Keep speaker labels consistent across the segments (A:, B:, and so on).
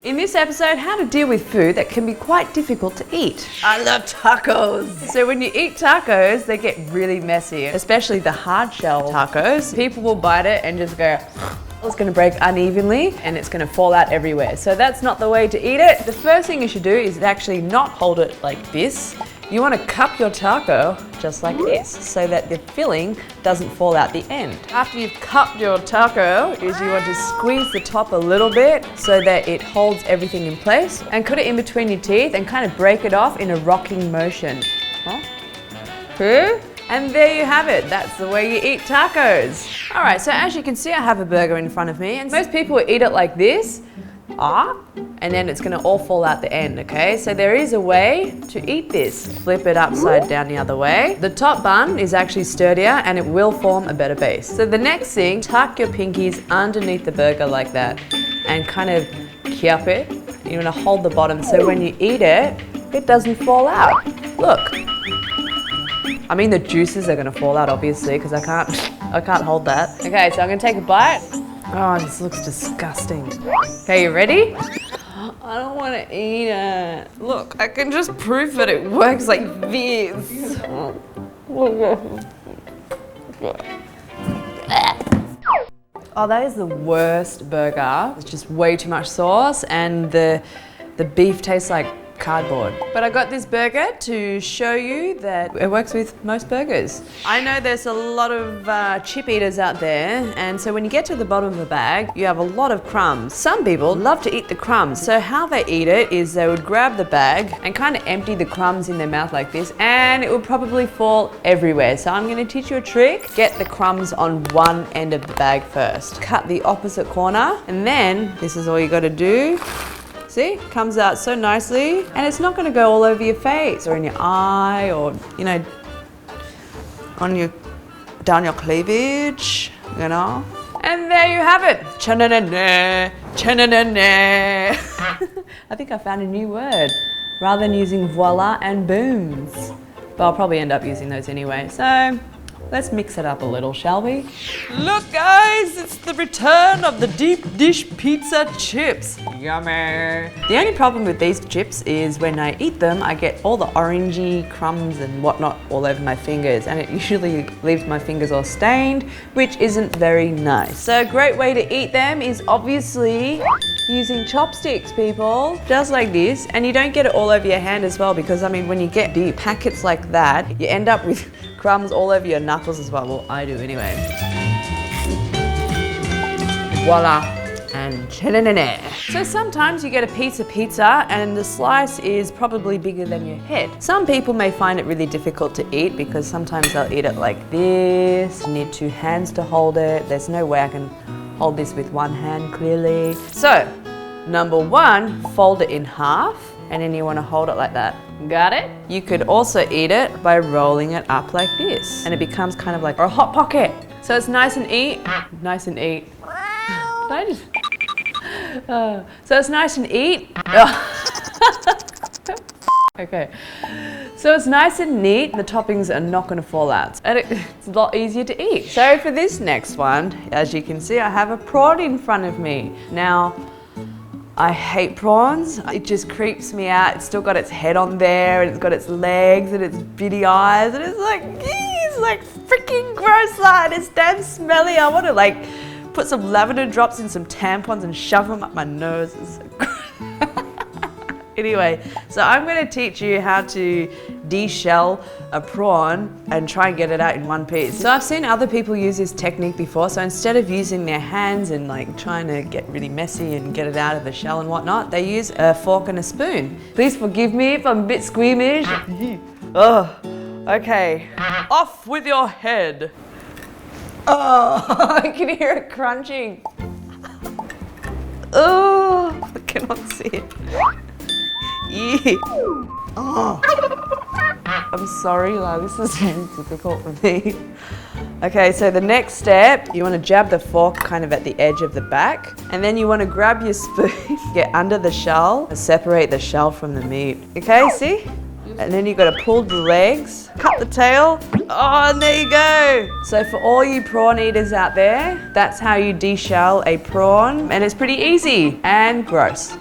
A: In this episode, how to deal with food that can be quite difficult to eat. I love tacos. So when you eat tacos, they get really messy, especially the hard shell tacos. People will bite it and just go, it's gonna break unevenly and it's gonna fall out everywhere. So that's not the way to eat it. The first thing you should do is actually not hold it like this. You want to cup your taco just like this so that the filling doesn't fall out the end. After you've cupped your taco, is you want to squeeze the top a little bit so that it holds everything in place, and put it in between your teeth and kind of break it off in a rocking motion. And there you have it. That's the way you eat tacos. All right, so as you can see, I have a burger in front of me, and most people will eat it like this. And then it's gonna all fall out the end, okay? So there is a way to eat this. Flip it upside down the other way. The top bun is actually sturdier and it will form a better base. So the next thing, tuck your pinkies underneath the burger like that and kind of cup it. You wanna hold the bottom so when you eat it, it doesn't fall out. Look. I mean, the juices are gonna fall out obviously because I can't hold that. Okay, so I'm gonna take a bite. Oh, this looks disgusting. Okay, you ready? I don't want to eat it. Look, I can just prove that it works like this. Oh, that is the worst burger. It's just way too much sauce and the beef tastes like cardboard. But I got this burger to show you that it works with most burgers. I know there's a lot of chip eaters out there, and so when you get to the bottom of the bag, you have a lot of crumbs. Some people love to eat the crumbs, so how they eat it is they would grab the bag and kind of empty the crumbs in their mouth like this, and it would probably fall everywhere. So I'm going to teach you a trick. Get the crumbs on one end of the bag first. Cut the opposite corner, and then this is all you got to do. See, comes out so nicely, and it's not going to go all over your face or in your eye or, you know, down your cleavage, you know. And there you have it. Cha-na-na-na, cha-na-na-na. I think I found a new word rather than using voila and booms. But I'll probably end up using those anyway. So let's mix it up a little, shall we? Look guys, it's the return of the deep dish pizza chips. Yummy. The only problem with these chips is when I eat them, I get all the orangey crumbs and whatnot all over my fingers, and it usually leaves my fingers all stained, which isn't very nice. So a great way to eat them is obviously using chopsticks, people. Just like this, and you don't get it all over your hand as well, because I mean, when you get deep packets like that, you end up with crumbs all over your knuckles as well. Well, I do anyway. Voila. And cha-na-na-na. So sometimes you get a piece of pizza and the slice is probably bigger than your head. Some people may find it really difficult to eat because sometimes they'll eat it like this. You need two hands to hold it. There's no way I can hold this with one hand clearly. So, number one, fold it in half and then you want to hold it like that. Got it? You could also eat it by rolling it up like this and it becomes kind of like a hot pocket. So it's nice and eat. So it's nice and eat. Okay. So it's nice and neat. The toppings are not going to fall out. And it's a lot easier to eat. So for this next one, as you can see, I have a prawn in front of me. Now, I hate prawns. It just creeps me out. It's still got its head on there, and it's got its legs and its bitty eyes, and it's like freaking gross, like it's damn smelly. I want to like put some lavender drops in some tampons and shove them up my nose. It's so gross. Anyway, so I'm going to teach you how to de-shell a prawn and try and get it out in one piece. So I've seen other people use this technique before, so instead of using their hands and like trying to get really messy and get it out of the shell and whatnot, they use a fork and a spoon. Please forgive me if I'm a bit squeamish. Oh, okay. Off with your head. Oh, I can hear it crunching. Oh, I cannot see it. Yeah. Oh. I'm sorry, like, this is very difficult for me. Okay, so the next step, you want to jab the fork kind of at the edge of the back, and then you want to grab your spoon, get under the shell, and separate the shell from the meat. Okay, see? And then you've got to pull the legs, cut the tail. Oh, and there you go. So for all you prawn eaters out there, that's how you de-shell a prawn, and it's pretty easy and gross.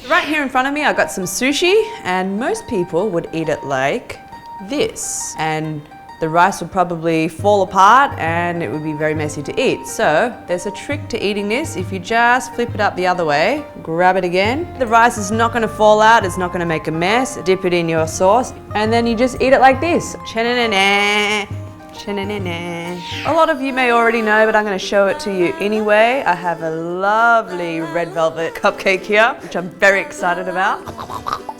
A: Right here in front of me, I got some sushi, and most people would eat it like this. And the rice would probably fall apart and it would be very messy to eat. So there's a trick to eating this. If you just flip it up the other way, grab it again. The rice is not gonna fall out, it's not gonna make a mess. Dip it in your sauce, and then you just eat it like this. Cha-na-na-na. A lot of you may already know, but I'm going to show it to you anyway. I have a lovely red velvet cupcake here, which I'm very excited about.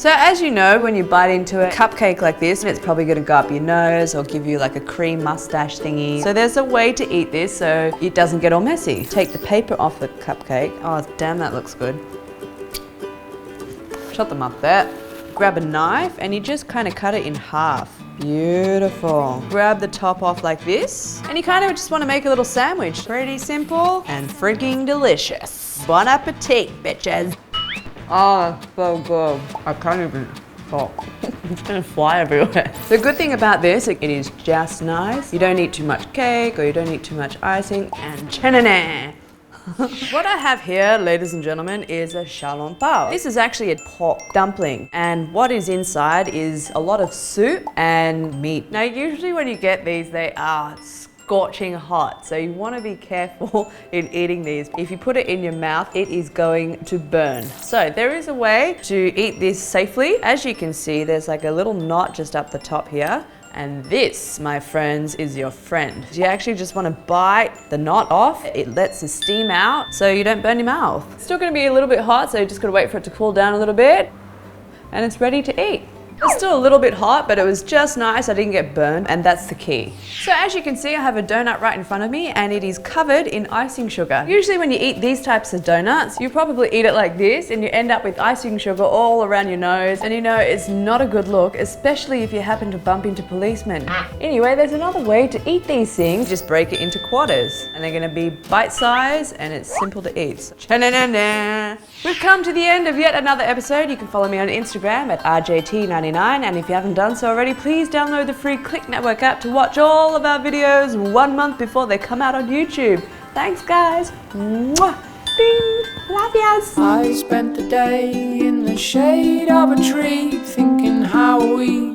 A: So as you know, when you bite into a cupcake like this, it's probably going to go up your nose or give you like a cream mustache thingy. So there's a way to eat this so it doesn't get all messy. Take the paper off the cupcake. Oh damn, that looks good. Chop them up there. Grab a knife and you just kind of cut it in half. Beautiful. Grab the top off like this, and you kind of just want to make a little sandwich. Pretty simple and freaking delicious. Bon appetit, bitches. Oh, so good. I can't even talk. It's gonna fly everywhere. The good thing about this, it is just nice. You don't eat too much cake or you don't eat too much icing, and cha-na-na. What I have here, ladies and gentlemen, is a Shaolin Bow. This is actually a pork dumpling, and what is inside is a lot of soup and meat. Now, usually when you get these, they are scorching hot, so you want to be careful in eating these. If you put it in your mouth, it is going to burn. So there is a way to eat this safely. As you can see, there's like a little knot just up the top here. And this, my friends, is your friend. You actually just want to bite the knot off. It lets the steam out so you don't burn your mouth. It's still going to be a little bit hot, so you just got to wait for it to cool down a little bit. And it's ready to eat. It's still a little bit hot, but it was just nice. I didn't get burned, and that's the key. So as you can see, I have a donut right in front of me, and it is covered in icing sugar. Usually when you eat these types of donuts, you probably eat it like this, and you end up with icing sugar all around your nose. And you know, it's not a good look, especially if you happen to bump into policemen. Anyway, there's another way to eat these things. Just break it into quarters, and they're gonna be bite-sized, and it's simple to eat. So, cha-na-na-na. We've come to the end of yet another episode. You can follow me on Instagram at RJT99. And if you haven't done so already, please download the free Clicknetwork app to watch all of our videos 1 month before they come out on YouTube. Thanks, guys. Mwah. Ding. Love yas.
B: I spent the day in the shade of a tree thinking how we